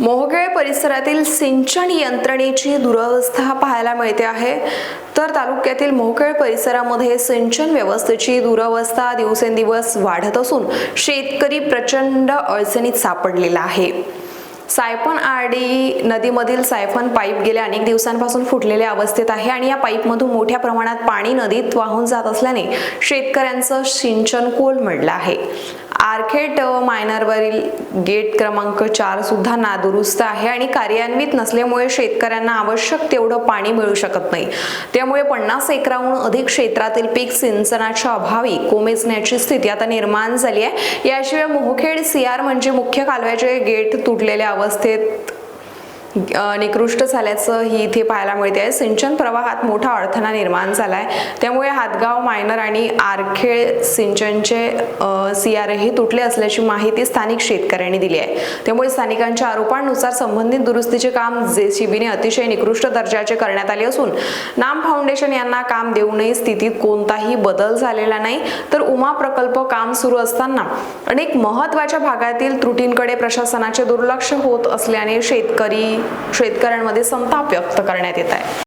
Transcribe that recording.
मोहखेड परिसरातील सिंचन यंत्रणेची दुरवस्था पाहायला मिळते आहे। तर तालुक्यातील मोहखेड परिसरामध्ये सिंचन व्यवस्थेची दुरवस्था दिवसेंदिवस वाढत असून शेतकरी प्रचंड अडचणीत सापडलेला आहे। सायफन आरडी नदीमधील सायफन पाईप गेल्या अनेक दिवसांपासून फुटलेल्या अवस्थेत आहे आणि या पाईपमधून मोठ्या प्रमाणात पाणी नदीत वाहून जात असल्याने शेतकऱ्यांचं सिंचन कोलमडलं आहे। आरखेड मायनरवरील गेट क्रमांक 4 सुद्धा नादुरुस्त आहे आणि कार्यान्वित नसल्यामुळे शेतकऱ्यांना आवश्यक तेवढं पाणी मिळू शकत नाही। त्यामुळे 50 एकराहून अधिक क्षेत्रातील पीक सिंचनाच्या अभावी कोमेजण्याची स्थिती आता निर्माण झाली आहे। याशिवाय मोहखेड सीआर म्हणजे मुख्य कालव्याचे गेट तुटलेल्या अवस्थेत निकृष्ट झाल्याचं ही इथे पाहायला मिळते आहे। सिंचन प्रवाहात मोठा अडथळा निर्माण झालाय, त्यामुळे हातगाव मायनर आणि आरखेड सिंचनचे सीआरही तुटले असल्याची माहिती स्थानिक शेतकऱ्यांनी दिली आहे। त्यामुळे स्थानिकांच्या आरोपांनुसार संबंधित दुरुस्तीचे काम जेसीबीने अतिशय निकृष्ट दर्जाचे करण्यात आले असून नाम फाउंडेशन यांना काम देऊनही स्थितीत कोणताही बदल झालेला नाही। तर उमा प्रकल्प काम सुरू असताना अनेक महत्त्वाच्या भागातील त्रुटींकडे प्रशासनाचे दुर्लक्ष होत असल्याने शेतकऱ्यांमध्ये संताप व्यक्त करण्यात येत आहे।